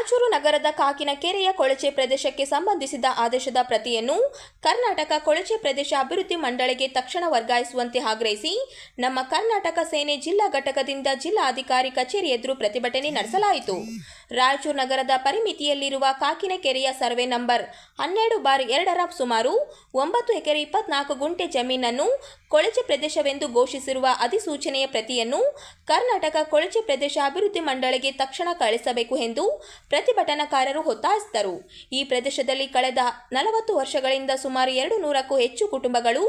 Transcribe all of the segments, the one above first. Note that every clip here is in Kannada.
ರಾಯಚೂರು ನಗರದ ಕಾಕಿನಕೆರೆಯ ಕೊಳಚೆ ಪ್ರದೇಶಕ್ಕೆ ಸಂಬಂಧಿಸಿದ ಆದೇಶದ ಪ್ರತಿಯನ್ನು ಕರ್ನಾಟಕ ಕೊಳಚೆ ಪ್ರದೇಶ ಅಭಿವೃದ್ಧಿ ಮಂಡಳಿಗೆ ತಕ್ಷಣ ವರ್ಗಾಯಿಸುವಂತೆ ಆಗ್ರಹಿಸಿ ನಮ್ಮ ಕರ್ನಾಟಕ ಸೇನೆ ಜಿಲ್ಲಾ ಘಟಕದಿಂದ ಜಿಲ್ಲಾಧಿಕಾರಿ ಕಚೇರಿ ಎದುರು ಪ್ರತಿಭಟನೆ ನಡೆಸಲಾಯಿತು. ರಾಯಚೂರು ನಗರದ ಪರಿಮಿತಿಯಲ್ಲಿರುವ ಕಾಕಿನಕೆರೆಯ ಸರ್ವೆ ನಂಬರ್ 12/2ರ ಸುಮಾರು 9 ಎಕರೆ 24 ಗುಂಟೆ ಜಮೀನನ್ನು ಕೊಳಚೆ ಪ್ರದೇಶವೆಂದು ಘೋಷಿಸಿರುವ ಅಧಿಸೂಚನೆಯ ಪ್ರತಿಯನ್ನು ಕರ್ನಾಟಕ ಕೊಳಚೆ ಪ್ರದೇಶ ಅಭಿವೃದ್ಧಿ ಮಂಡಳಿಗೆ ತಕ್ಷಣ ಕಳಿಸಬೇಕು ಎಂದು ಪ್ರತಿಭಟನಾಕಾರರು ಒತ್ತಾಯಿಸಿದರು. ಈ ಪ್ರದೇಶದಲ್ಲಿ ಕಳೆದ 40 ವರ್ಷಗಳಿಂದ ಸುಮಾರು 200ಕ್ಕೂ ಹೆಚ್ಚು ಕುಟುಂಬಗಳು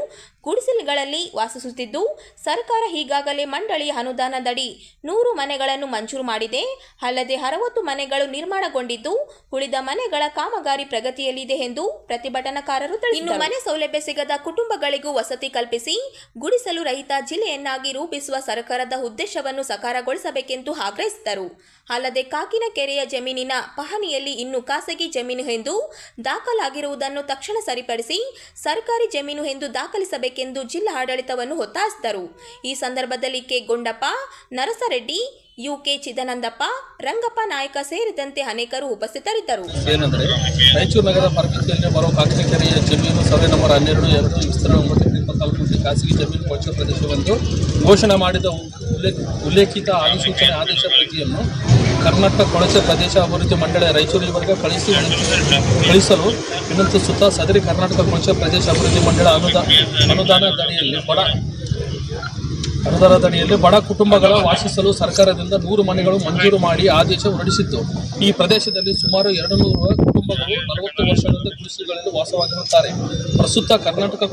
ಗುಡಿಸಲುಗಳಲ್ಲಿ ವಾಸಿಸುತ್ತಿದ್ದು, ಸರ್ಕಾರ ಈಗಾಗಲೇ ಮಂಡಳಿಯ ಅನುದಾನದಡಿ 100 ಮನೆಗಳನ್ನು ಮಂಜೂರು ಮಾಡಿದೆ. ಅಲ್ಲದೆ 60 ಮನೆಗಳು ನಿರ್ಮಾಣಗೊಂಡಿದ್ದು, ಉಳಿದ ಮನೆಗಳ ಕಾಮಗಾರಿ ಪ್ರಗತಿಯಲ್ಲಿದೆ ಎಂದು ಪ್ರತಿಭಟನಾಕಾರರು ತಿಳಿಸಿದರು. ಇನ್ನು ಮನೆ ಸೌಲಭ್ಯ ಸಿಗದ ಕುಟುಂಬಗಳಿಗೂ ವಸತಿ ಕಲ್ಪಿಸಿ ಗುಡಿಸಲು ರಹಿತ ಜಿಲ್ಲೆಯನ್ನಾಗಿ ರೂಪಿಸುವ ಸರ್ಕಾರದ ಉದ್ದೇಶವನ್ನು ಸಾಕಾರಗೊಳಿಸಬೇಕೆಂದು ಆಗ್ರಹಿಸಿದರು. ಅಲ್ಲದೆ ಕಾಕಿನಕೆರೆಯ ಜಮೀನಿನ ಪಹಣಿಯಲ್ಲಿ ಇನ್ನೂ ಖಾಸಗಿ ಜಮೀನು ಎಂದು ದಾಖಲಾಗಿರುವುದನ್ನು ತಕ್ಷಣ ಸರಿಪಡಿಸಿ ಸರ್ಕಾರಿ ಜಮೀನು ಎಂದು ದಾಖಲಿಸಬೇಕೆಂದು ಜಿಲ್ಲಾ ಆಡಳಿತವನ್ನು ಒತ್ತಾಯಿಸಿದರು. ಈ ಸಂದರ್ಭದಲ್ಲಿ ಕೆ. ಗೊಂಡಪ್ಪ, ನರಸರೆಡ್ಡಿ, ಯುಕೆ ಚಿದಾನಂದಪ್ಪ, ರಂಗಪ್ಪ ನಾಯಕ ಸೇರಿದಂತೆ ಅನೇಕರು ಉಪಸ್ಥಿತರಿದ್ದರು. ಏನಂದರೆ ರಾಯಚೂರು ನಗರ ಪರಿಮಿತಿಯಲ್ಲಿ ಬರುವ ಕಾಕಿನಕೆರೆಯ ಜಮೀನು ಸರ್ವೆ ನಂಬರ್ 12/2 ವಿಸ್ತೀರ್ಣ 9 ಎಕರೆ 24 ಗುಂಟೆ ಖಾಸಗಿ ಜಮೀನು ಕೊಳಚೆ ಪ್ರದೇಶವೆಂದು ಘೋಷಣೆ ಮಾಡಿದ ಉಲ್ಲೇಖಿತ ಅಧಿಸೂಚನೆ ಆದೇಶ ಪ್ರತಿಯನ್ನು ಕರ್ನಾಟಕ ಕೊಳಚೆ ಪ್ರದೇಶ ಅಭಿವೃದ್ಧಿ ಮಂಡಳಿ ರಾಯಚೂರಿವರೆಗೆ ಕಳಿಸಲು ವಿನಂತಿಸುತ್ತಾ ಸದರಿ ಕರ್ನಾಟಕ ಕೊಳಚೆ ಪ್ರದೇಶ ಅಭಿವೃದ್ಧಿ ಮಂಡಳಿ ಅನುದಾನದಡಿಯಲ್ಲಿ ಬಡ ಕುಟುಂಬಗಳ ವಾಸಿಸಲು ಸರ್ಕಾರದಿಂದ 100 ಮನೆಗಳು ಮಂಜೂರು ಮಾಡಿ ಆದೇಶ ಹೊರಡಿಸಿತ್ತು. ಈ ಪ್ರದೇಶದಲ್ಲಿ ಸುಮಾರು 200 ಕುಟುಂಬಗಳು 40 ವರ್ಷಗಳಿಂದ ಗುಡಿಸಲುಗಳಲ್ಲಿ ವಾಸವಾಗಿರುತ್ತಾರೆ. ಪ್ರಸ್ತುತ ಕರ್ನಾಟಕ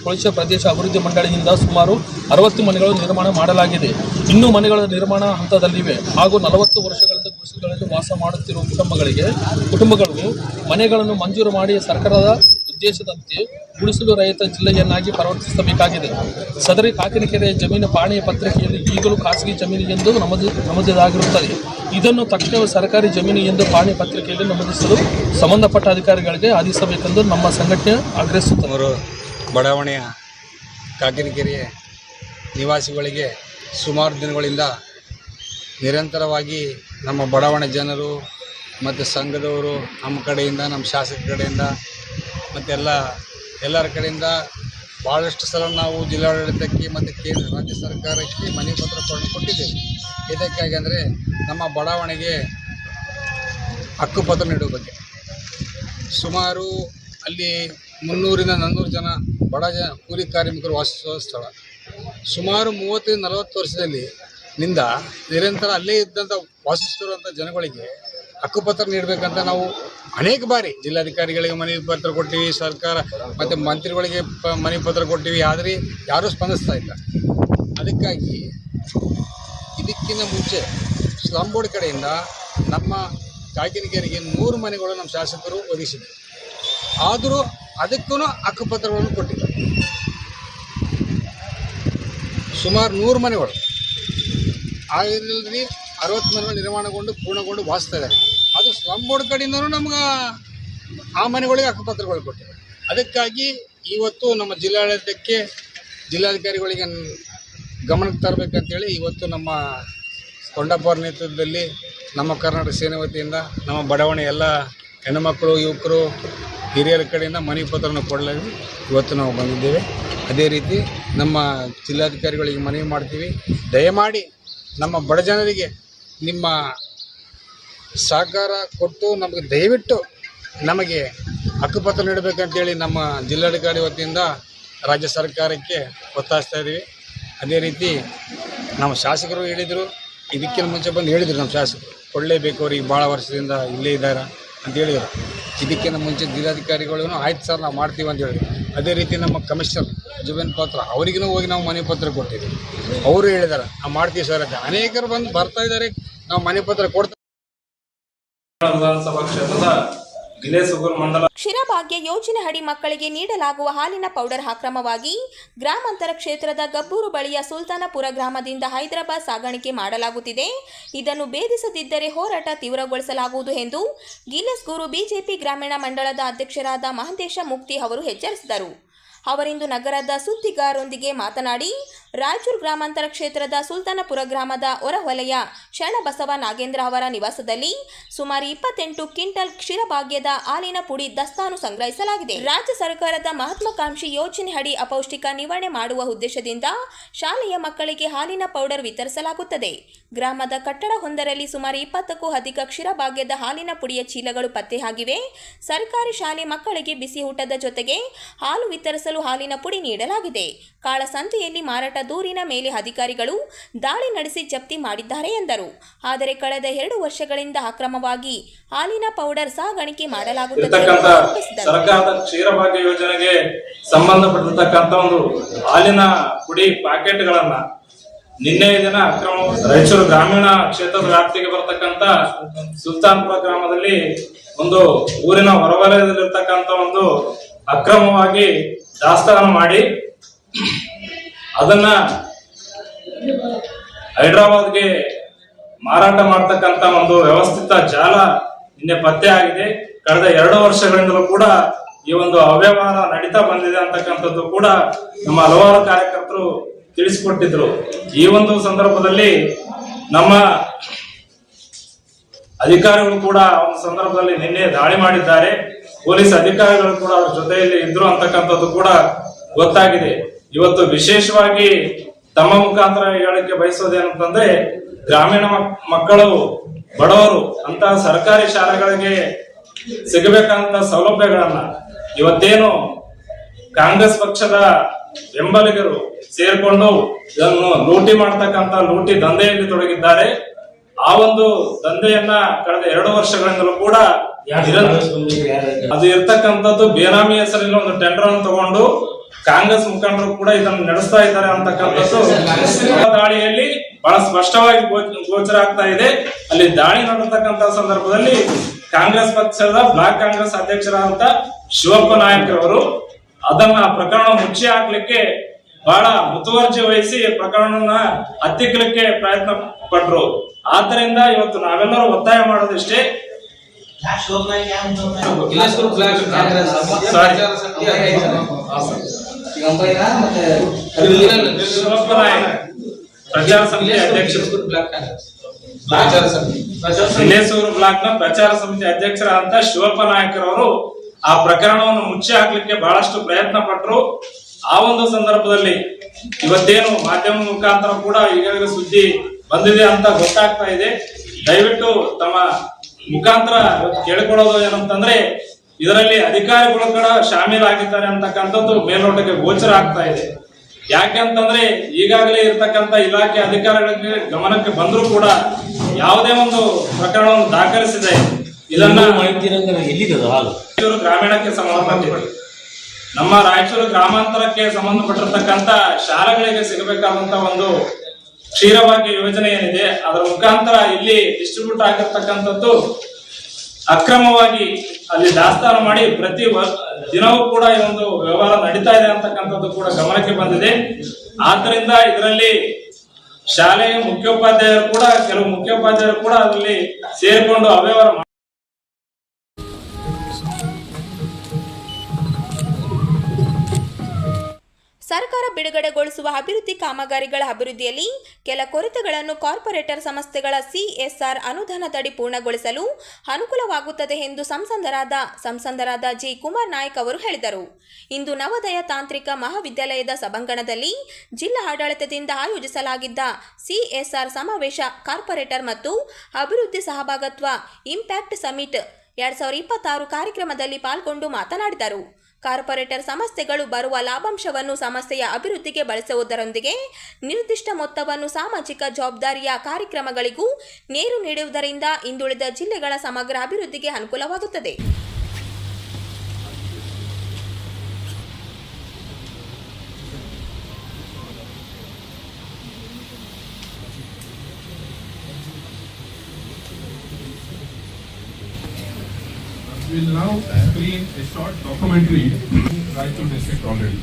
ಕೊಳಚೆ ಪ್ರದೇಶ ಅಭಿವೃದ್ಧಿ ಮಂಡಳಿಯಿಂದ ಸುಮಾರು 60 ಮನೆಗಳು ನಿರ್ಮಾಣ ಮಾಡಲಾಗಿದೆ. ಇನ್ನೂ ಮನೆಗಳ ನಿರ್ಮಾಣ ಹಂತದಲ್ಲಿವೆ ಹಾಗೂ 40 ವರ್ಷಗಳಿಂದ ಗುಡಿಸಲುಗಳಲ್ಲಿ ವಾಸ ಮಾಡುತ್ತಿರುವ ಕುಟುಂಬಗಳಿಗೂ ಮನೆಗಳನ್ನು ಮಂಜೂರು ಮಾಡಿ ಸರ್ಕಾರದ ಉದ್ದೇಶದಂತೆ ಗುಡಿಸಲು ರಹಿತ ಜಿಲ್ಲೆಯನ್ನಾಗಿ ಪರಿವರ್ತಿಸಬೇಕಾಗಿದೆ. ಸದರಿ ಕಾಕಿನಕೆರೆಯ ಜಮೀನು ಪಾಣಿಯ ಪತ್ರಿಕೆಯಲ್ಲಿ ಈಗಲೂ ಖಾಸಗಿ ಜಮೀನು ಎಂದು ನಮೂದಿಸಲಾಗಿರುತ್ತದೆ. ಇದನ್ನು ತಕ್ಷಣವೇ ಸರ್ಕಾರಿ ಜಮೀನು ಎಂದು ಪಾಣಿ ಪತ್ರಿಕೆಯಲ್ಲಿ ನಮೂದಿಸಲು ಸಂಬಂಧಪಟ್ಟ ಅಧಿಕಾರಿಗಳಿಗೆ ಆದೇಶಿಸಬೇಕೆಂದು ನಮ್ಮ ಸಂಘಟನೆ ಆಗ್ರಹಿಸುತ್ತದೆ. ಬಡಾವಣೆಯ ಕಾಕಿನಕೆರೆಯ ನಿವಾಸಿಗಳಿಗೆ ಸುಮಾರು ದಿನಗಳಿಂದ ನಿರಂತರವಾಗಿ ನಮ್ಮ ಬಡಾವಣೆ ಜನರು ಮತ್ತು ಸಂಘದವರು ನಮ್ಮ ಕಡೆಯಿಂದ, ನಮ್ಮ ಶಾಸಕರ ಕಡೆಯಿಂದ ಮತ್ತು ಎಲ್ಲರ ಕಡೆಯಿಂದ ಭಾಳಷ್ಟು ಸಲ ನಾವು ಜಿಲ್ಲಾಡಳಿತಕ್ಕೆ ಮತ್ತು ಕೇಂದ್ರ ರಾಜ್ಯ ಸರ್ಕಾರಕ್ಕೆ ಮನವಿ ಪತ್ರ ಕೊಟ್ಟಿದ್ದೇವೆ. ಇದಕ್ಕಾಗಿ ಅಂದರೆ ನಮ್ಮ ಬಡಾವಣೆಗೆ ಹಕ್ಕುಪತ್ರ ನೀಡುವ ಬಗ್ಗೆ ಸುಮಾರು ಅಲ್ಲಿ 300-400 ಜನ ಕೂಲಿ ಕಾರ್ಮಿಕರು ವಾಸಿಸುವ ಸ್ಥಳ. ಸುಮಾರು 30-40 ವರ್ಷದಲ್ಲಿ ನಿರಂತರ ಅಲ್ಲೇ ಇದ್ದಂಥ ವಾಸಿಸುತ್ತಿರುವಂಥ ಜನಗಳಿಗೆ ಹಕ್ಕುಪತ್ರ ನೀಡಬೇಕಂತ ನಾವು ಅನೇಕ ಬಾರಿ ಜಿಲ್ಲಾಧಿಕಾರಿಗಳಿಗೆ ಮನವಿ ಪತ್ರ ಕೊಟ್ಟಿವಿ, ಸರ್ಕಾರ ಮತ್ತು ಮಂತ್ರಿಗಳಿಗೆ ಮನವಿ ಪತ್ರ ಕೊಟ್ಟಿವಿ. ಆದರೆ ಯಾರೂ ಸ್ಪಂದಿಸ್ತಾ ಇಲ್ಲ. ಅದಕ್ಕಾಗಿ ಇದಕ್ಕಿಂತ ಮುಂಚೆ ಸ್ಲಂ ಬೋರ್ಡ್ ಕಡೆಯಿಂದ ನಮ್ಮ ಕಾಕಿನಕೆರೆಗೆ 100 ಮನೆಗಳು ನಮ್ಮ ಶಾಸಕರು ಒದಗಿಸಿದರು. ಆದರೂ ಅದಕ್ಕೂ ಹಕ್ಕುಪತ್ರಗಳನ್ನು ಕೊಟ್ಟಿದ್ದಾರೆ. ಸುಮಾರು 100 ಮನೆಗಳು ಆಗಿರಲಿ 60 ಮನೆಗಳು ನಿರ್ಮಾಣಗೊಂಡು ಪೂರ್ಣಗೊಂಡು ವಾಸಿಸ್ತಾ ಇದ್ದಾರೆ. ಅದು ಸ್ಲಂ ಬೋರ್ಡ್ ಕಡೆಯಿಂದನೂ ನಮ್ಗೆ ಆ ಮನೆಗಳಿಗೆ ಹಕ್ಕುಪತ್ರಗಳು ಕೊಟ್ಟಿದ್ದಾರೆ. ಅದಕ್ಕಾಗಿ ಇವತ್ತು ನಮ್ಮ ಜಿಲ್ಲಾಡಳಿತಕ್ಕೆ, ಜಿಲ್ಲಾಧಿಕಾರಿಗಳಿಗೆ ಗಮನಕ್ಕೆ ತರಬೇಕಂತೇಳಿ ಇವತ್ತು ನಮ್ಮ ಕೊಂಡಪ್ಪವ್ರ ನೇತೃತ್ವದಲ್ಲಿ ನಮ್ಮ ಕರ್ನಾಟಕ ಸೇನೆ ವತಿಯಿಂದ ನಮ್ಮ ಬಡಾವಣೆ ಎಲ್ಲ ಹೆಣ್ಣುಮಕ್ಕಳು, ಯುವಕರು, ಹಿರಿಯರ ಕಡೆಯಿಂದ ಮನವಿ ಪತ್ರವನ್ನು ಕೊಡಲಾಗಿ ಇವತ್ತು ನಾವು ಬಂದಿದ್ದೇವೆ. ಅದೇ ರೀತಿ ನಮ್ಮ ಜಿಲ್ಲಾಧಿಕಾರಿಗಳಿಗೆ ಮನವಿ ಮಾಡ್ತೀವಿ, ದಯಮಾಡಿ ನಮ್ಮ ಬಡ ಜನರಿಗೆ ನಿಮ್ಮ ಸಹಕಾರ ಕೊಟ್ಟು ದಯವಿಟ್ಟು ನಮಗೆ ಹಕ್ಕುಪತ್ರ ನೀಡಬೇಕಂತೇಳಿ ನಮ್ಮ ಜಿಲ್ಲಾಧಿಕಾರಿ ವತಿಯಿಂದ ರಾಜ್ಯ ಸರ್ಕಾರಕ್ಕೆ ಒತ್ತಾಯಿಸ್ತಾ ಇದ್ದೀವಿ. ಅದೇ ರೀತಿ ನಮ್ಮ ಶಾಸಕರು ಹೇಳಿದರು, ಇದಕ್ಕಿಂತ ಮುಂಚೆ ಬಂದು ಹೇಳಿದರು ನಮ್ಮ ಶಾಸಕರು ಕೊಡಲೇಬೇಕು, ಅವ್ರಿಗೆ ಭಾಳ ವರ್ಷದಿಂದ ಇಲ್ಲೇ ಇದ್ದಾರೆ ಅಂತ ಹೇಳಿದರು. ಇದಕ್ಕಿಂತ ಮುಂಚೆ ಜಿಲ್ಲಾಧಿಕಾರಿಗಳು ಆಯ್ತು ಸರ್ ನಾವು ಮಾಡ್ತೀವಿ ಅಂತ ಹೇಳಿದ್ರು. ಅದೇ ರೀತಿ ನಮ್ಮ ಕಮಿಷನರ್ ಜುಬೇನ್ ಪಾತ್ರ ಅವರಿಗೂ ಹೋಗಿ ನಾವು ಮನವಿ ಪತ್ರ ಕೊಟ್ಟಿದ್ದೀವಿ. ಅವರು ಹೇಳಿದ್ದಾರೆ ನಾವು ಮಾಡ್ತೀವಿ ಸರ್ ಅಂತ. ಅನೇಕರು ಬಂದು ಬರ್ತಾ ಇದ್ದಾರೆ, ನಾವು ಮನವಿ ಪತ್ರ ಕೊಡ್ತಾ. ವಿಧಾನಸಭಾ ಕ್ಷೇತ್ರದ ಕ್ಷೀರಭಾಗ್ಯ ಯೋಜನೆ ಅಡಿ ಮಕ್ಕಳಿಗೆ ನೀಡಲಾಗುವ ಹಾಲಿನ ಪೌಡರ್ ಅಕ್ರಮವಾಗಿ ಗ್ರಾಮಾಂತರ ಕ್ಷೇತ್ರದ ಗಬ್ಬೂರು ಬಳಿಯ ಸುಲ್ತಾನಪುರ ಗ್ರಾಮದಿಂದ ಹೈದರಾಬಾದ್ ಸಾಗಾಣಿಕೆ ಮಾಡಲಾಗುತ್ತಿದೆ. ಇದನ್ನು ಭೇದಿಸದಿದ್ದರೆ ಹೋರಾಟ ತೀವ್ರಗೊಳಿಸಲಾಗುವುದು ಎಂದು ಗಿನ್ನೆಸ್ ಗುರು ಬಿಜೆಪಿ ಗ್ರಾಮೀಣ ಮಂಡಳದ ಅಧ್ಯಕ್ಷರಾದ ಮಹಂತೇಶ ಮುಕ್ತಿ ಅವರು ಎಚ್ಚರಿಸಿದರು. ಅವರಿಂದು ನಗರದ ಸುದ್ದಿಗಾರರೊಂದಿಗೆ ಮಾತನಾಡಿ, ರಾಯಚೂರು ಗ್ರಾಮಾಂತರ ಕ್ಷೇತ್ರದ ಸುಲ್ತಾನಪುರ ಗ್ರಾಮದ ಹೊರವಲಯ ಶರಣಬಸವ ನಾಗೇಂದ್ರ ಅವರ ನಿವಾಸದಲ್ಲಿ ಸುಮಾರು 28 ಕ್ವಿಂಟಲ್ ಕ್ಷೀರಭಾಗ್ಯದ ಹಾಲಿನ ಪುಡಿ ದಾಸ್ತಾನು ಸಂಗ್ರಹಿಸಲಾಗಿದೆ. ರಾಜ್ಯ ಸರ್ಕಾರದ ಮಹತ್ವಾಕಾಂಕ್ಷಿ ಯೋಜನೆ ಅಡಿ ಅಪೌಷ್ಟಿಕ ನಿವಾರಣೆ ಮಾಡುವ ಉದ್ದೇಶದಿಂದ ಶಾಲೆಯ ಮಕ್ಕಳಿಗೆ ಹಾಲಿನ ಪೌಡರ್ ವಿತರಿಸಲಾಗುತ್ತದೆ. ಗ್ರಾಮದ ಕಟ್ಟಡವೊಂದರಲ್ಲಿ ಸುಮಾರು 20ಕ್ಕೂ ಅಧಿಕ ಕ್ಷೀರಭಾಗ್ಯದ ಹಾಲಿನ ಪುಡಿಯ ಚೀಲಗಳು ಪತ್ತೆಯಾಗಿವೆ. ಸರ್ಕಾರಿ ಶಾಲೆ ಮಕ್ಕಳಿಗೆ ಬಿಸಿ ಊಟದ ಜೊತೆಗೆ ಹಾಲು ವಿತರಿಸಲು ಹಾಲಿನ ಪುಡಿ ನೀಡಲಾಗಿದೆ. ಕಾಳಸಂತೆಯಲ್ಲಿ ಮಾರಾಟ ದೂರಿನ ಮೇಲೆ ಅಧಿಕಾರಿಗಳು ದಾಳಿ ನಡೆಸಿ ಜಪ್ತಿ ಮಾಡಿದ್ದಾರೆ ಎಂದರು. ಆದರೆ ಕಳೆದ 2 ವರ್ಷಗಳಿಂದ ಅಕ್ರಮವಾಗಿ ಹಾಲಿನ ಪೌಡರ್ ಸಾಗಾಣಿಕೆ ಮಾಡಲಾಗುತ್ತದೆ. ಸರ್ಕಾರದ ಕ್ಷೀರಭಾಗ್ಯ ಯೋಜನೆಗೆ ಸಂಬಂಧಪಟ್ಟಿರ್ತಕ್ಕಂಥ ಒಂದು ಹಾಲಿನ ಪುಡಿ ಪ್ಯಾಕೆಟ್ಗಳನ್ನ ನಿನ್ನೆ ದಿನ ಅಕ್ರಮ ರಾಯಚೂರು ಗ್ರಾಮೀಣ ಕ್ಷೇತ್ರದ ವ್ಯಾಪ್ತಿಗೆ ಬರತಕ್ಕಂತ ಸುಲ್ತಾನ್ಪುರ ಗ್ರಾಮದಲ್ಲಿ ಒಂದು ಊರಿನ ಹೊರವಲಯದಲ್ಲಿರ್ತಕ್ಕಂಥ ಒಂದು ಅಕ್ರಮವಾಗಿ ದಾಸ್ತಾನು ಮಾಡಿ ಅದನ್ನ ಹೈದರಾಬಾದ್ಗೆ ಮಾರಾಟ ಮಾಡತಕ್ಕಂತ ಒಂದು ವ್ಯವಸ್ಥಿತ ಜಾಲ ನಿನ್ನೆ ಪತ್ತೆ ಆಗಿದೆ. ಕಳೆದ 2 ವರ್ಷಗಳಿಂದಲೂ ಕೂಡ ಈ ಒಂದು ಅವ್ಯವಹಾರ ನಡೀತಾ ಬಂದಿದೆ ಅಂತಕ್ಕಂಥದ್ದು ಕೂಡ ನಮ್ಮ ಹಲವಾರು ಕಾರ್ಯಕರ್ತರು ತಿಳಿಸಿಕೊಟ್ಟಿದ್ರು. ಈ ಒಂದು ಸಂದರ್ಭದಲ್ಲಿ ನಮ್ಮ ಅಧಿಕಾರಿಗಳು ಕೂಡ ಒಂದು ಸಂದರ್ಭದಲ್ಲಿ ನಿನ್ನೆ ದಾಳಿ ಮಾಡಿದ್ದಾರೆ. ಪೊಲೀಸ್ ಅಧಿಕಾರಿಗಳು ಕೂಡ ಅವ್ರ ಜೊತೆಯಲ್ಲಿ ಇದ್ರು ಅಂತಕ್ಕಂಥದ್ದು ಕೂಡ ಗೊತ್ತಾಗಿದೆ. ಇವತ್ತು ವಿಶೇಷವಾಗಿ ತಮ್ಮ ಮುಖಾಂತರ ಹೇಳಕ್ಕೆ ಬಯಸೋದೇನಂತಂದ್ರೆ, ಗ್ರಾಮೀಣ ಮಕ್ಕಳು ಬಡವರು ಅಂತ ಸರ್ಕಾರಿ ಶಾಲೆಗಳಿಗೆ ಸಿಗಬೇಕಂತ ಸೌಲಭ್ಯಗಳನ್ನ ಇವತ್ತೇನು ಕಾಂಗ್ರೆಸ್ ಪಕ್ಷದ ಬೆಂಬಲಿಗರು ಸೇರ್ಕೊಂಡು ಇದನ್ನು ಲೂಟಿ ಮಾಡತಕ್ಕಂತ ಲೂಟಿ ದಂಧೆಯಲ್ಲಿ ತೊಡಗಿದ್ದಾರೆ. ಆ ಒಂದು ದಂಧೆಯನ್ನ ಕಳೆದ 2 ವರ್ಷಗಳಿಂದಲೂ ಕೂಡ ಅದು ಇರ್ತಕ್ಕಂಥದ್ದು ಬೇನಾಮಿ ಹೆಸರಲ್ಲಿ ಒಂದು ಟೆಂಡರ್ ಅನ್ನು ತಗೊಂಡು ಕಾಂಗ್ರೆಸ್ ಮುಖಂಡರು ಕೂಡ ಇದನ್ನು ನಡೆಸ್ತಾ ಇದ್ದಾರೆ ಅಂತಕ್ಕಂಥದ್ದು ದಾಳಿಯಲ್ಲಿ ಬಹಳ ಸ್ಪಷ್ಟವಾಗಿ ಗೋಚರ ಆಗ್ತಾ ಇದೆ. ಅಲ್ಲಿ ದಾಳಿ ನಡೆತಕ್ಕಂತ ಸಂದರ್ಭದಲ್ಲಿ ಕಾಂಗ್ರೆಸ್ ಪಕ್ಷದ ಬ್ಲಾಕ್ ಕಾಂಗ್ರೆಸ್ ಅಧ್ಯಕ್ಷರಾದಂತ ಶಿವಪ್ಪ ನಾಯಕರವರು ಅದನ್ನ ಪ್ರಕರಣ ಮುಚ್ಚಿ ಹಾಕ್ಲಿಕ್ಕೆ ಬಹಳ ಮುತುವರ್ಜಿ ವಹಿಸಿ ಪ್ರಕರಣವನ್ನ ಹತ್ತಿಕ್ಕಲಿಕ್ಕೆ ಪ್ರಯತ್ನ ಪಟ್ರು. ಆದ್ದರಿಂದ ಇವತ್ತು ನಾವೆಲ್ಲರೂ ಒತ್ತಾಯ ಮಾಡೋದಿಷ್ಟೇ, ಶಿವಪ್ಪ ನಾಯಕ್ ಪ್ರಚಾರ ಸಮಿತಿ ಅಧ್ಯಕ್ಷರು, ವಿಲೇಸೂರು ಬ್ಲಾಕ್ ನ ಪ್ರಚಾರ ಸಮಿತಿ ಅಧ್ಯಕ್ಷರಾದಂತ ಶಿವಪ್ಪ ನಾಯಕರವರು ಆ ಪ್ರಕರಣವನ್ನು ಮುಚ್ಚಿ ಹಾಕ್ಲಿಕ್ಕೆ ಬಹಳಷ್ಟು ಪ್ರಯತ್ನ ಪಟ್ರು. ಆ ಒಂದು ಸಂದರ್ಭದಲ್ಲಿ ಇವತ್ತೇನು ಮಾಧ್ಯಮ ಮುಖಾಂತರ ಕೂಡ ಈಗಾಗಲೇ ಸುದ್ದಿ ಬಂದಿದೆ ಅಂತ ಗೊತ್ತಾಗ್ತಾ ಇದೆ. ದಯವಿಟ್ಟು ತಮ್ಮ ಮುಖಾಂತರ ಕೇಳಿಕೊಳ್ಳೋದು ಏನಂತಂದ್ರೆ, ಇದರಲ್ಲಿ ಅಧಿಕಾರಿಗಳು ಕೂಡ ಶಾಮೀಲಾಗಿದ್ದಾರೆ ಅಂತಕ್ಕಂಥದ್ದು ಮೇಲ್ನೋಟಕ್ಕೆ ಗೋಚರ ಆಗ್ತಾ ಇದೆ. ಯಾಕೆಂತಂದ್ರೆ ಈಗಾಗಲೇ ಇರ್ತಕ್ಕಂಥ ಇಲಾಖೆ ಅಧಿಕಾರಿಗಳಿಗೆ ಗಮನಕ್ಕೆ ಬಂದರೂ ಕೂಡ ಯಾವುದೇ ಒಂದು ಪ್ರಕರಣವನ್ನು ದಾಖಲಿಸಿದೆ. ಇದನ್ನ ರಾಯಚೂರು ಗ್ರಾಮೀಣಕ್ಕೆ ಸಂಬಂಧಪಟ್ಟಿದೆ, ನಮ್ಮ ರಾಯಚೂರು ಗ್ರಾಮಾಂತರಕ್ಕೆ ಸಂಬಂಧಪಟ್ಟಿರ್ತಕ್ಕಂಥ ಶಾಲೆಗಳಿಗೆ ಸಿಗಬೇಕಾದಂತ ಒಂದು ಕ್ಷೀರಭಾಗ್ಯ ಯೋಜನೆ ಏನಿದೆ ಅದರ ಮುಖಾಂತರ ಇಲ್ಲಿ ಡಿಸ್ಟ್ರಿಬ್ಯೂಟ್ ಆಗಿರ್ತಕ್ಕಂಥದ್ದು ಅಕ್ರಮವಾಗಿ ಅಲ್ಲಿ ದಾಸ್ತಾನು ಮಾಡಿ ಪ್ರತಿ ದಿನವೂ ಕೂಡ ಈ ಒಂದು ವ್ಯವಹಾರ ನಡೀತಾ ಇದೆ ಅಂತಕ್ಕಂಥದ್ದು ಕೂಡ ಗಮನಕ್ಕೆ ಬಂದಿದೆ. ಆದ್ದರಿಂದ ಇದರಲ್ಲಿ ಶಾಲೆಯ ಮುಖ್ಯೋಪಾಧ್ಯಾಯರು ಕೂಡ ಕೆಲವು ಮುಖ್ಯೋಪಾಧ್ಯಾಯರು ಕೂಡ ಅದರಲ್ಲಿ ಸೇರಿಕೊಂಡು ಅವ್ಯವಹಾರ ಸರ್ಕಾರ ಬಿಡುಗಡೆಗೊಳಿಸುವ ಅಭಿವೃದ್ಧಿ ಕಾಮಗಾರಿಗಳ ಅಭಿವೃದ್ಧಿಯಲ್ಲಿ ಕೆಲ ಕೊರತೆಗಳನ್ನು ಕಾರ್ಪೊರೇಟರ್ ಸಂಸ್ಥೆಗಳ CSR ಅನುದಾನದಡಿ ಪೂರ್ಣಗೊಳಿಸಲು ಅನುಕೂಲವಾಗುತ್ತದೆ ಎಂದು ಸಂಸದರಾದ ಜಿ ಕುಮಾರ್ ನಾಯ್ಕ್ ಅವರು ಹೇಳಿದರು. ಇಂದು ನವೋದಯ ತಾಂತ್ರಿಕ ಮಹಾವಿದ್ಯಾಲಯದ ಸಭಾಂಗಣದಲ್ಲಿ ಜಿಲ್ಲಾ ಆಡಳಿತದಿಂದ ಆಯೋಜಿಸಲಾಗಿದ್ದ CSR ಸಮಾವೇಶ ಕಾರ್ಪೊರೇಟರ್ ಮತ್ತು ಅಭಿವೃದ್ಧಿ ಸಹಭಾಗತ್ವ ಇಂಪ್ಯಾಕ್ಟ್ ಸಮಿಟ್ 2026 ಕಾರ್ಯಕ್ರಮದಲ್ಲಿ ಪಾಲ್ಗೊಂಡು ಮಾತನಾಡಿದರು. ಕಾರ್ಪೊರೇಟರ್ ಸಂಸ್ಥೆಗಳು ಬರುವ ಲಾಭಾಂಶವನ್ನು ಸಂಸ್ಥೆಯ ಅಭಿವೃದ್ಧಿಗೆ ಬಳಸುವುದರೊಂದಿಗೆ ನಿರ್ದಿಷ್ಟ ಮೊತ್ತವನ್ನು ಸಾಮಾಜಿಕ ಜವಾಬ್ದಾರಿಯ ಕಾರ್ಯಕ್ರಮಗಳಿಗೂ ನೇರು ನೀಡುವುದರಿಂದ ಹಿಂದುಳಿದ ಜಿಲ್ಲೆಗಳ ಸಮಗ್ರ ಅಭಿವೃದ್ಧಿಗೆ ಅನುಕೂಲವಾಗುತ್ತದೆ. We will now screen a short documentary Raichur district already.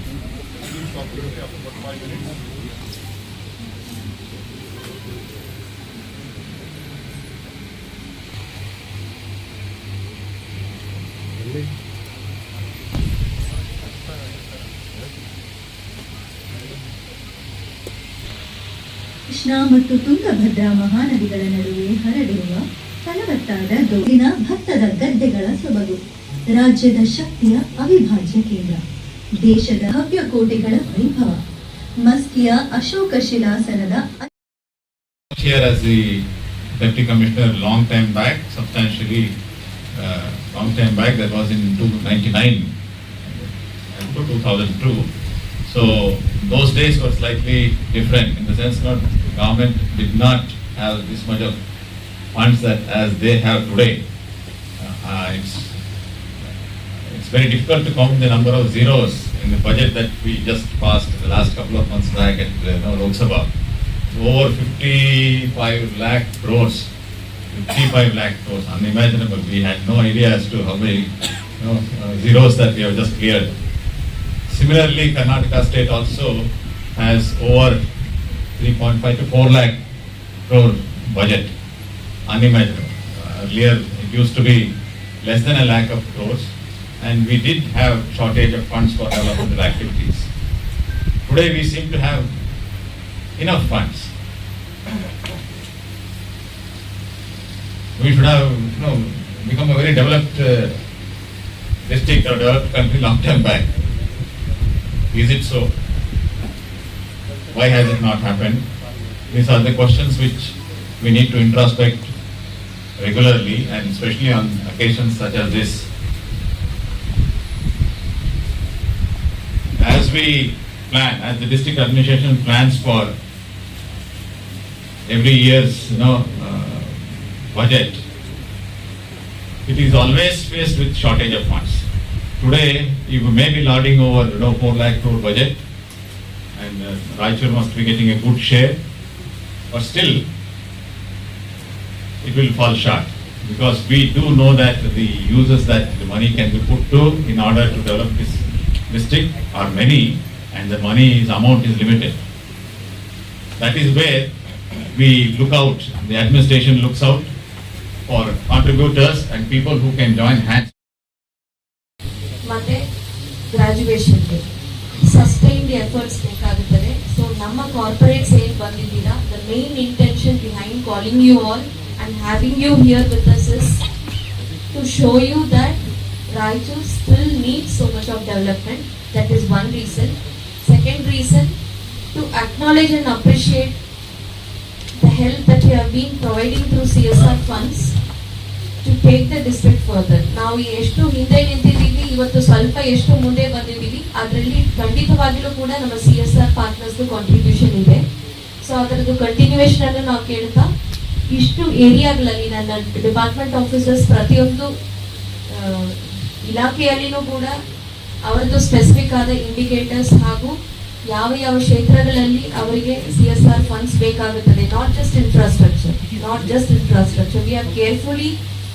Documentary of about 5 minutes. Krishna ಮತ್ತು ತುಂಗಭದ್ರಾ ಮಹಾನದಿಗಳ ನಡುವೆ ಹರಡಿರುವ ಫಲವತ್ತಾದ ದೋಡಿನ ಭತ್ತದ ಗದ್ದೆಗಳ ಸೊಬಗು, ರಾಜ್ಯದ ಶಕ್ತಿಯ ಅವಿಭಾಜ್ಯ ಕೇಂದ್ರ, ದೇಶದ ಭವ್ಯ ಕೋಟೆಗಳ ವೈಭವ, ಮಸ್ಕಿಯ Ashoka ಶಿಲಾಸನದ Here as the Deputy Commissioner long time back, substantially long time back, that was in 1999 to 2002. So those days were slightly different in the sense that government did not have this much of funds that as they have today. It's very difficult to count the number of zeros in the budget that we just passed the last couple of months back at Lok Sabha. Over 55 lakh crores, 55 lakh crores, unimaginable. We had no idea as to how many zeros that we have just cleared. Similarly, Karnataka state also has over 3.5 to 4 lakh crore budget, unimaginable. Earlier it used to be less than a lakh of crores, and we did have shortage of funds for developmental activities. Today we seem to have enough funds. We should have become a very developed district or developed country long time back. Is it so? Why has it not happened? These are the questions which we need to introspect regularly, and especially on occasions such as this. As we plan, as the district administration plans for every year's budget, it is always faced with shortage of funds. Today you may be lauding over 4 lakh crore budget, and Raichur must be getting a good share, but still it will fall short, because we do know that the uses that the money can be put to in order to develop this district are many, and the money's amount is limited. That is where we look out, the administration looks out for contributors and people who can join hands. ಮತ್ತೆ ಗ್ರಾಜುಯೇಷನ್ಗೆ ಸಸ್ಟೈನ್ಡ್ ಎಫರ್ಟ್ಸ್ ಬೇಕಾಗುತ್ತದೆ. ಸೊ ನಮ್ಮ ಕಾರ್ಪೊರೇಟ್ಸ್ ಏನು ಬಂದಿದ್ದೀರಾ, the main intention behind calling you all and having you here with us is to show you that Raichur still needs so much of development. That is one reason. Second reason, to acknowledge and appreciate the help that you have been providing through CSR funds to take the district further. ನಾವು ಎಷ್ಟು ಹಿಂದೆ ನಿಂತಿದ್ದೀವಿ, ಇವತ್ತು ಸ್ವಲ್ಪ ಎಷ್ಟು ಮುಂದೆ ಬಂದಿದ್ದೀವಿ, ಅದರಲ್ಲಿ ಖಂಡಿತವಾಗಿಯೂ ಕೂಡ ನಮ್ಮ CSR ಪಾರ್ಟ್ನರ್ಸ್ ಕಾಂಟ್ರಿಬ್ಯೂಷನ್ ಇದೆ. ಸೊ ಅದರದ್ದು ಕಂಟಿನ್ಯೂಯೇಷನ್ ಅನ್ನು ನಾವು ಕೇಳ್ತಾ, ಇಷ್ಟು ಏರಿಯಾಗಳಲ್ಲಿ ನನ್ನ ಡಿಪಾರ್ಟ್ಮೆಂಟ್ ಆಫೀಸರ್ಸ್ ಪ್ರತಿಯೊಂದು ಇಲಾಖೆಯಲ್ಲಿನೂ ಕೂಡ ಅವರದ್ದು ಸ್ಪೆಸಿಫಿಕ್ ಆದ ಇಂಡಿಕೇಟರ್ಸ್ ಹಾಗೂ ಯಾವ ಯಾವ ಕ್ಷೇತ್ರಗಳಲ್ಲಿ ಅವರಿಗೆ CSR ಫಂಡ್ಸ್ ಬೇಕಾಗುತ್ತದೆ. Not just infrastructure, we have carefully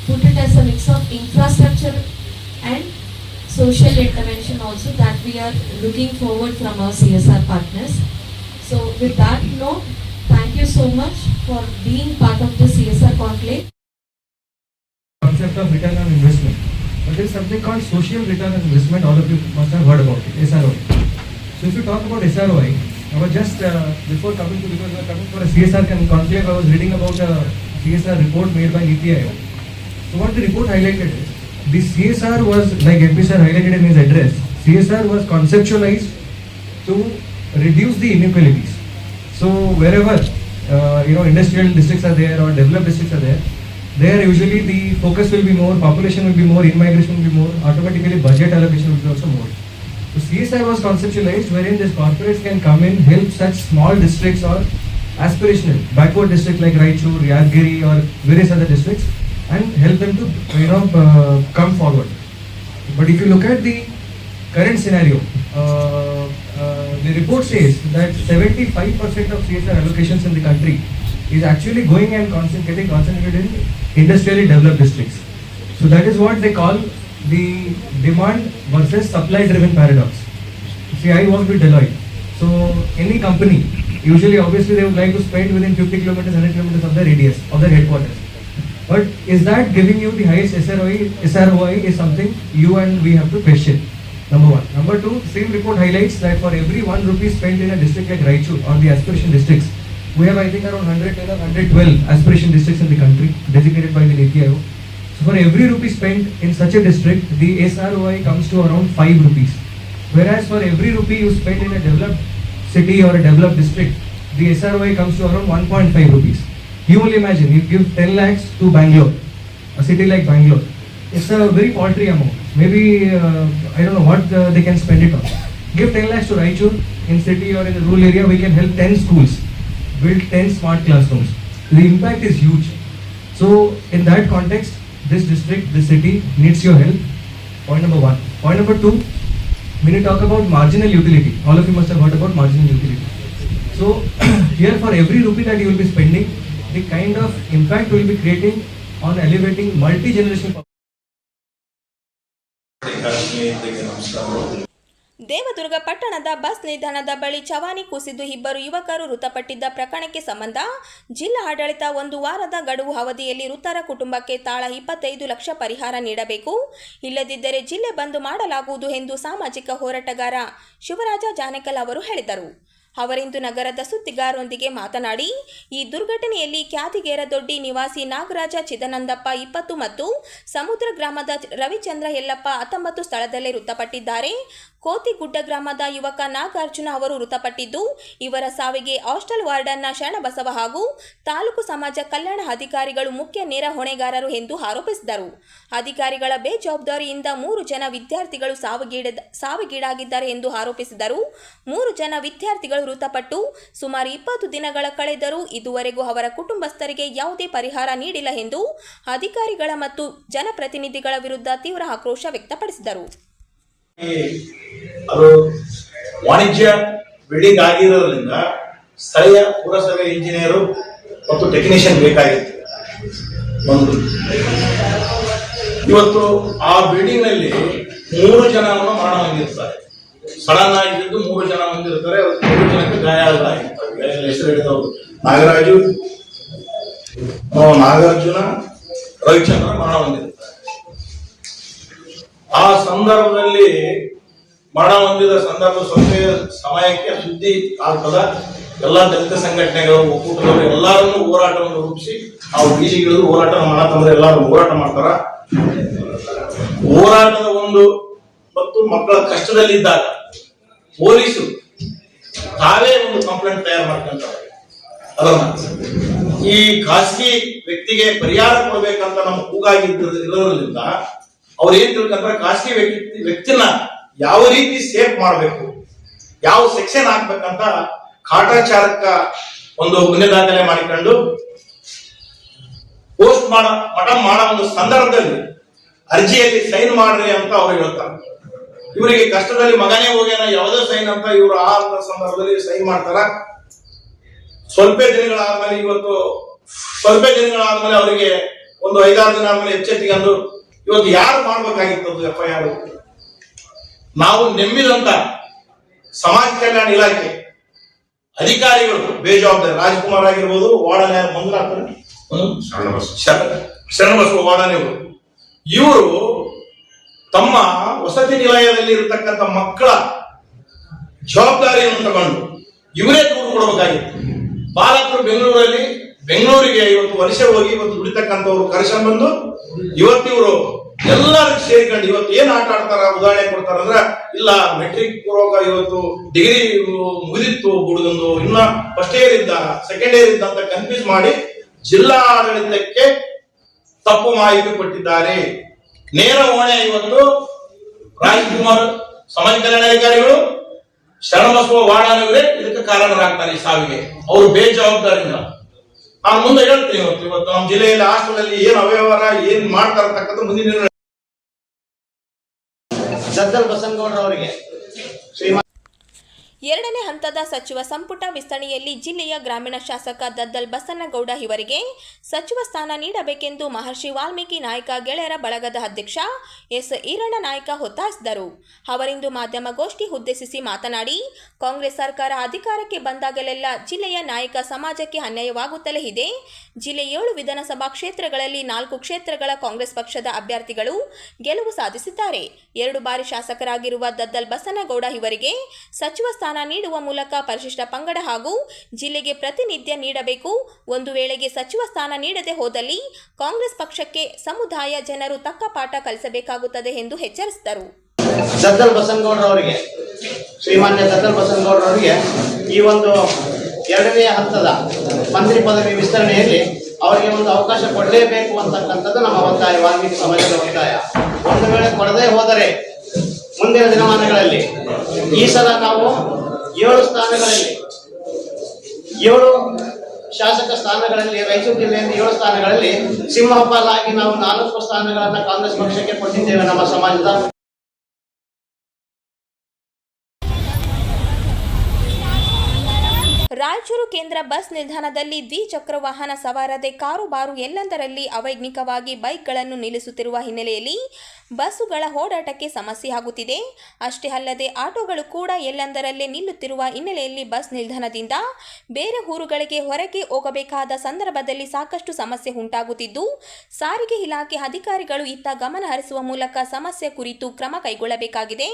put it as a mix of infrastructure and social intervention also that we are looking forward from our CSR partners. So with that note, thank you so much for being part of the CSR conclave. Concept of return on investment. But there is something called social return on investment. All of you must have heard about it, SROI. So if you talk about SROI, I was just before coming to, because we were coming for a CSR conclave, I was reading about a CSR report made by NITI Aayog. So what the report highlighted is, the CSR was, like MP sir highlighted in his address, CSR was conceptualized to reduce the inequalities. So wherever industrial districts are there or developed districts are there usually the focus will be more, population will be more, in-migration will be more, automatically budget allocation will be also more. So CSR was conceptualized wherein these corporates can come in, help such small districts or aspirational backward districts like Raichur, Yadgiri or various other districts, and help them to come forward. But if you look at the current scenario, the report says that 75% of CSR allocations in the country is actually going and getting concentrated in industrially developed districts. So that is what they call the demand versus supply driven paradox. See, I work with Deloitte. So any company, usually obviously they would like to spend within 50 kilometers, 100 kilometers of their radius, of their headquarters. But is that giving you the highest SROI is something you and we have to question. Number one. Number two, same report highlights that for every 1 rupee spent in a district like Raichur or the aspiration districts, We have, I think, around 110 or 112 aspiration districts in the country designated by the NITI Aayog. So for every rupee spent in such a district, the SROI comes to around 5 rupees. Whereas for every rupee you spend in a developed city or a developed district, the SROI comes to around 1.5 rupees. You will imagine, you give 10 lakhs to Bangalore, a city like Bangalore. It's a very paltry amount. Maybe, I don't know what they can spend it on. Give 10 lakhs to Raichur in city or in the rural area, we can help 10 schools, build 10 smart classrooms. The impact is huge. So in that context, this district, this city needs your help. Point number 1. Point number 2, when you talk about marginal utility, all of you must have heard about marginal utility. So here for every rupee that you will be spending, the kind of impact we will be creating on elevating multi-generational. Devadurga ಪಟ್ಟಣದ ಬಸ್ ನಿಲ್ದಾಣದ ಬಳಿ ಚವಾನಿ ಕುಸಿದು ಇಬ್ಬರು ಯುವಕರು ಮೃತಪಟ್ಟಿದ್ದ ಪ್ರಕರಣಕ್ಕೆ ಸಂಬಂಧ ಜಿಲ್ಲಾ ಆಡಳಿತ 1 ವಾರದ ಗಡುವು ಅವಧಿಯಲ್ಲಿ ಮೃತರ ಕುಟುಂಬಕ್ಕೆ ತಲಾ 25 ಲಕ್ಷ ಪರಿಹಾರ ನೀಡಬೇಕು, ಇಲ್ಲದಿದ್ದರೆ ಜಿಲ್ಲೆ ಬಂದ್ ಮಾಡಲಾಗುವುದು ಎಂದು ಸಾಮಾಜಿಕ ಹೋರಾಟಗಾರ ಶಿವರಾಜ ಜಾನಕಲ್ ಅವರು ಹೇಳಿದರು. ಅವರಿಂದು ನಗರದ ಸುದ್ದಿಗಾರರೊಂದಿಗೆ ಮಾತನಾಡಿ, ಈ ದುರ್ಘಟನೆಯಲ್ಲಿ ಕ್ಯಾತಿಗೇರದೊಡ್ಡಿ ನಿವಾಸಿ ನಾಗರಾಜ ಚಿದಾನಂದಪ್ಪ 20 ಮತ್ತು ಸಮುದ್ರ ಗ್ರಾಮದ ರವಿಚಂದ್ರ ಯಲ್ಲಪ್ಪ 19 ಸ್ಥಳದಲ್ಲೇ ಮೃತಪಟ್ಟಿದ್ದಾರೆ. ಕೋತಿಗುಡ್ಡ ಗ್ರಾಮದ ಯುವಕ ನಾಗಾರ್ಜುನ ಅವರು ಮೃತಪಟ್ಟಿದ್ದು, ಇವರ ಸಾವಿಗೆ ಹಾಸ್ಟೆಲ್ ವಾರ್ಡನ್ನ ಶರಣಬಸವ ಹಾಗೂ ತಾಲೂಕು ಸಮಾಜ ಕಲ್ಯಾಣ ಅಧಿಕಾರಿಗಳು ಮುಖ್ಯ ನೇರ ಹೊಣೆಗಾರರು ಎಂದು ಆರೋಪಿಸಿದರು. ಅಧಿಕಾರಿಗಳ ಬೇಜವಾಬ್ದಾರಿಯಿಂದ 3 ಜನ ವಿದ್ಯಾರ್ಥಿಗಳು ಸಾವಿಗೀಡಾಗಿದ್ದಾರೆ ಎಂದು ಆರೋಪಿಸಿದರು. 3 ಜನ ವಿದ್ಯಾರ್ಥಿಗಳು ಮೃತಪಟ್ಟು ಸುಮಾರು 20 ದಿನಗಳ ಕಳೆದರೂ ಇದುವರೆಗೂ ಅವರ ಕುಟುಂಬಸ್ಥರಿಗೆ ಯಾವುದೇ ಪರಿಹಾರ ನೀಡಿಲ್ಲ ಎಂದು ಅಧಿಕಾರಿಗಳ ಮತ್ತು ಜನಪ್ರತಿನಿಧಿಗಳ ವಿರುದ್ಧ ತೀವ್ರ ಆಕ್ರೋಶ ವ್ಯಕ್ತಪಡಿಸಿದರು. ಅದು ವಾಣಿಜ್ಯ ಬಿಲ್ಡಿಂಗ್ ಆಗಿರೋದ್ರಿಂದ ಸ್ಥಳೀಯ ಪುರಸಭೆ ಇಂಜಿನಿಯರು ಮತ್ತು ಟೆಕ್ನಿಷಿಯನ್ ಬೇಕಾಗಿತ್ತು. ಒಂದು ಇವತ್ತು ಆ ಬಿಲ್ಡಿಂಗ್ ನಲ್ಲಿ 3 ಜನವನ್ನು ಮರಣ ಹೊಂದಿರ್ತಾರೆ. ಸಡನ್ ಆಗಿದ್ದು 3 ಜನ ಹೊಂದಿರ್ತಾರೆ. 3 ಜನಕ್ಕೆ ಗಾಯಗಳಾಗಿರ್ತವೆ. ಹೆಸರು ಹೇಳಿದವರು ನಾಗಾರ್ಜುನ, ರವಿಚಂದ್ರ ಮರಣ ಹೊಂದಿರ್ತಾರೆ. ಆ ಸಂದರ್ಭದಲ್ಲಿ ಮರಣ ಹೊಂದಿದ ಸಂದರ್ಭ ಸ್ವಲ್ಪ ಸಮಯಕ್ಕೆ ಸುದ್ದಿ ಆಗ್ತದ. ಎಲ್ಲಾ ದಲಿತ ಸಂಘಟನೆಗಳು, ಒಕ್ಕೂಟದವರು ಎಲ್ಲರನ್ನೂ ಹೋರಾಟವನ್ನು ರೂಪಿಸಿ ನಾವು ಬೀದಿಗಿಳಿದು ಹೋರಾಟ ಮಾಡತ್ತಂದ್ರೆ ಎಲ್ಲರೂ ಹೋರಾಟ ಮಾಡ್ತಾರ. ಹೋರಾಟದ ಒಂದು ಮತ್ತು ಮಕ್ಕಳ ಕಷ್ಟದಲ್ಲಿದ್ದಾಗ ಪೊಲೀಸರು ತಾವೇ ಒಂದು ಕಂಪ್ಲೇಂಟ್ ತಯಾರು ಮಾಡ್ಕೊಂತಾರೆ. ಅದನ್ನ ಈ ಖಾಸಗಿ ವ್ಯಕ್ತಿಗೆ ಪರಿಹಾರ ಕೊಡ್ಬೇಕಂತ ನಮ್ಮ ಕೂಗಾಗಿರೋದ್ರಿಂದ ಅವ್ರು ಏನ್ ತಿಳ್ಕೊಂಡ್ರೆ ಖಾಸಗಿ ವ್ಯಕ್ತಿನ ಯಾವ ರೀತಿ ಸೇಫ್ ಮಾಡಬೇಕು, ಯಾವ ಸೆಕ್ಷನ್ ಹಾಕ್ಬೇಕಂತ ಕಾಟಾಚಾರಕ್ಕ ಒಂದು ಗುನ್ನೆ ದಾಖಲೆ ಮಾಡಿಕೊಂಡು ಪೋಸ್ಟ್ ಮಾಡೋ ಒಂದು ಸಂದರ್ಭದಲ್ಲಿ ಅರ್ಜಿಯಲ್ಲಿ ಸೈನ್ ಮಾಡ್ರಿ ಅಂತ ಅವ್ರು ಹೇಳ್ತಾರೆ. ಇವರಿಗೆ ಕಷ್ಟದಲ್ಲಿ ಮಗನೇ ಹೋಗ್ಯಾನ ಯಾವುದೋ ಸೈನ್ ಅಂತ ಇವರು ಆ ಸಂದರ್ಭದಲ್ಲಿ ಸೈನ್ ಮಾಡ್ತಾರ. ಸ್ವಲ್ಪ ದಿನಗಳಾದ್ಮೇಲೆ ಅವರಿಗೆ ಒಂದು 5-6 ದಿನ ಆದ್ಮೇಲೆ ಎಚ್ಚೆತ್ತಿಗೆ ಇವತ್ತು ಯಾರು ಮಾಡ್ಬೇಕಾಗಿತ್ತು FIR? ನಾವು ನೆಮ್ಮಿದಂತ ಸಮಾಜ ಕಲ್ಯಾಣ ಇಲಾಖೆ ಅಧಿಕಾರಿಗಳು ಬೇಜವಾಬ್ದಾರಿ, ರಾಜ್ಕುಮಾರ್ ಆಗಿರ್ಬೋದು, ವಾರ್ಡನ್ ಮಂಜುನಾಥ್, ಶರಣಬಸವ ವಾರ್ಡನ್ ಇವರು ತಮ್ಮ ವಸತಿ ನಿಲಯದಲ್ಲಿ ಇರತಕ್ಕಂಥ ಮಕ್ಕಳ ಜವಾಬ್ದಾರಿಯನ್ನು ತಗೊಂಡು ಇವರೇ ದೂರು ಕೊಡಬೇಕಾಗಿತ್ತು. ಬಾಲಕರು ಬೆಂಗಳೂರಿಗೆ ಇವತ್ತು ವಲಸೆ ಹೋಗಿ ಇವತ್ತು ದುಡಿತಕ್ಕಂಥವ್ರು ಕರೆಸ್ಕೊಂಡ್ಬಂದು ಇವತ್ತು ಇವರು ಎಲ್ಲರೂ ಸೇರಿಕೊಂಡು ಇವತ್ತು ಏನ್ ಆಟ ಆಡ್ತಾರ, ಉದಾಹರಣೆ ಕೊಡ್ತಾರ ಅಂದ್ರೆ ಇಲ್ಲ ಮೆಟ್ರಿಕ್ ಪೂರ್ವಕ ಇವತ್ತು ಡಿಗ್ರಿ ಮುಗಿದಿತ್ತು ಹುಡುಗಂದು, ಇನ್ನ ಫಸ್ಟ್ ಇಯರ್ ಇದ್ದ, ಸೆಕೆಂಡ್ ಇಯರ್ ಇದ್ದ ಅಂತ ಕನ್ಫ್ಯೂಸ್ ಮಾಡಿ ಜಿಲ್ಲಾ ಆಡಳಿತಕ್ಕೆ ತಪ್ಪು ಮಾಹಿತಿ ಕೊಟ್ಟಿದ್ದಾರೆ. ನೇರ ಹೊಣೆ ಇವತ್ತು ರಾಜ್ಕುಮಾರ್ ಸಮಾಜ ಕಲ್ಯಾಣ ಅಧಿಕಾರಿಗಳು, ಶರಣಬಸವ ವಾರ್ಡನಿವರೇ ಇದಕ್ಕೆ ಕಾರಣರಾಗ್ತಾರೆ ಈ ಸಾವಿಗೆ. ಅವರು ಬೇಜವಾಬ್ದಾರಿಯಿಂದ ನಾನು ಮುಂದೆ ಹೇಳ್ತೀನಿ. ಇವತ್ತು ನಮ್ಮ ಜಿಲ್ಲೆಯಲ್ಲಿ ಹಾಸ್ಟೆಲ್ ಅಲ್ಲಿ ಏನ್ ಅವ್ಯವಹಾರ ಏನ್ ಮಾಡ್ತಾ ಇರ್ತಕ್ಕಂಥ ಮುಂದಿನ ದದ್ದಲ್ ಬಸನಗೌಡ ಅವರಿಗೆ ಎರಡನೇ ಹಂತದ ಸಚಿವ ಸಂಪುಟ ವಿಸ್ತರಣೆಯಲ್ಲಿ ಜಿಲ್ಲೆಯ ಗ್ರಾಮೀಣ ಶಾಸಕ ದದ್ದಲ್ ಬಸನಗೌಡ ಇವರಿಗೆ ಸಚಿವ ಸ್ಥಾನ ನೀಡಬೇಕೆಂದು ಮಹರ್ಷಿ ವಾಲ್ಮೀಕಿ ನಾಯಕ ಗೆಳೆಯರ ಬಳಗದ ಅಧ್ಯಕ್ಷ ಎಸ್ ಈರಣ್ಣ ನಾಯಕ ಒತ್ತಾಯಿಸಿದರು. ಅವರಿಂದು ಮಾಧ್ಯಮಗೋಷ್ಠಿ ಉದ್ದೇಶಿಸಿ ಮಾತನಾಡಿ, ಕಾಂಗ್ರೆಸ್ ಸರ್ಕಾರ ಅಧಿಕಾರಕ್ಕೆ ಬಂದಾಗಲೆಲ್ಲ ಜಿಲ್ಲೆಯ ನಾಯಕ ಸಮಾಜಕ್ಕೆ ಅನ್ಯಾಯವಾಗುತ್ತಲೇ ಇದೆ. ಜಿಲ್ಲೆ 7 ವಿಧಾನಸಭಾ ಕ್ಷೇತ್ರಗಳಲ್ಲಿ 4 ಕ್ಷೇತ್ರಗಳ ಕಾಂಗ್ರೆಸ್ ಪಕ್ಷದ ಅಭ್ಯರ್ಥಿಗಳು ಗೆಲುವು ಸಾಧಿಸಿದ್ದಾರೆ. 2 ಬಾರಿ ಶಾಸಕರಾಗಿರುವ ದದ್ದಲ್ ಬಸನಗೌಡ ಇವರಿಗೆ ಸಚಿವ ಸ್ಥಾನ ಸ್ಥಾನ ನೀಡುವ ಮೂಲಕ ಪರಿಶಿಷ್ಟ ಪಂಗಡ ಹಾಗೂ ಜಿಲ್ಲೆಗೆ ಪ್ರಾತಿನಿಧ್ಯ ನೀಡಬೇಕು. ಒಂದು ವೇಳೆಗೆ ಸಚಿವ ಸ್ಥಾನ ನೀಡದೆ ಹೋದಲ್ಲಿ ಕಾಂಗ್ರೆಸ್ ಪಕ್ಷಕ್ಕೆ ಸಮುದಾಯ ಜನರು ತಕ್ಕ ಪಾಠ ಕಲಿಸಬೇಕಾಗುತ್ತದೆ ಎಂದು ಎಚ್ಚರಿಸಿದರು. ದದ್ದಲ್ ಬಸನಗೌಡರವರಿಗೆ, ಶ್ರೀಮಾನ್ಯ ದದ್ದಲ್ ಬಸನಗೌಡರವರಿಗೆ ಈ ಒಂದು 2ನೇ ಹಂತದ ಮಂತ್ರಿ ಪದವಿ ವಿಸ್ತರಣೆಯಲ್ಲಿ ಅವರಿಗೆ ಒಂದು ಅವಕಾಶ ಕೊಡಲೇಬೇಕು ಅಂತಕ್ಕಂಥದ್ದು ನಮ್ಮ ಒತ್ತಾಯ, ವಾಲ್ಮೀಕಿ ಸಮಾಜದ ಒತ್ತಾಯ. ಒಂದು ವೇಳೆ ಕೊಡದೇ ಹೋದರೆ ಮುಂದಿನ ದಿನಮಾನಗಳಲ್ಲಿ ಈ ಸಲ ನಾವು 7 ಸ್ಥಾನಗಳಲ್ಲಿ 7 ಶಾಸಕ ಸ್ಥಾನಗಳಲ್ಲಿ ರಾಯಚೂರು ಜಿಲ್ಲೆಯಿಂದ 7 ಸ್ಥಾನಗಳಲ್ಲಿ ಸಿಂಹಪಾಲಾಗಿ ನಾವು 4 ಸ್ಥಾನಗಳನ್ನು ಕಾಂಗ್ರೆಸ್ ಪಕ್ಷಕ್ಕೆ ಕೊಟ್ಟಿದ್ದೇವೆ ನಮ್ಮ ಸಮಾಜದ. ರಾಯಚೂರು ಕೇಂದ್ರ ಬಸ್ ನಿಲ್ದಾಣದಲ್ಲಿ ದ್ವಿಚಕ್ರ ವಾಹನ ಸವಾರದೆ ಕಾರುಬಾರು ಎಲ್ಲೆಂದರಲ್ಲಿ ಅವೈಜ್ಞಿಕವಾಗಿ ಬೈಕ್ಗಳನ್ನು ನಿಲ್ಲಿಸುತ್ತಿರುವ ಹಿನ್ನೆಲೆಯಲ್ಲಿ ಬಸ್ಸುಗಳ ಓಡಾಟಕ್ಕೆ ಸಮಸ್ಯೆಯಾಗುತ್ತಿದೆ. ಅಷ್ಟೇ ಅಲ್ಲದೆ ಆಟೋಗಳು ಕೂಡ ಎಲ್ಲೆಂದರಲ್ಲೇ ನಿಲ್ಲುತ್ತಿರುವ ಹಿನ್ನೆಲೆಯಲ್ಲಿ ಬಸ್ ನಿಲ್ದಾಣದಿಂದ ಬೇರೆ ಊರುಗಳಿಗೆ ಹೊರಗೆ ಹೋಗಬೇಕಾದ ಸಂದರ್ಭದಲ್ಲಿ ಸಾಕಷ್ಟು ಸಮಸ್ಯೆ ಉಂಟಾಗುತ್ತಿದ್ದು, ಸಾರಿಗೆ ಇಲಾಖೆ ಅಧಿಕಾರಿಗಳು ಇತ್ತ ಗಮನ ಹರಿಸುವ ಮೂಲಕ ಸಮಸ್ಯೆ ಕುರಿತು ಕ್ರಮ ಕೈಗೊಳ್ಳಬೇಕಾಗಿದೆ.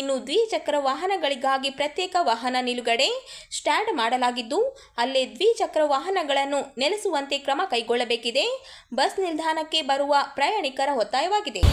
ಇನ್ನು ದ್ವಿಚಕ್ರ ವಾಹನಗಳಿಗಾಗಿ ಪ್ರತ್ಯೇಕ ವಾಹನ ನಿಲುಗಡೆ ಸ್ಟ್ಯಾಂಡ್ ಮಾಡಲಾಗಿದ್ದು, ಅಲ್ಲೇ ದ್ವಿಚಕ್ರ ವಾಹನಗಳನ್ನು ನೆಲೆಸುವಂತೆ ಕ್ರಮ ಕೈಗೊಳ್ಳಬೇಕಿದೆ. ಬಸ್ ನಿಲ್ದಾಣಕ್ಕೆ ಬರುವ ಪ್ರಯಾಣಿಕರ ಒತ್ತಾಯವಾಗಿದೆ.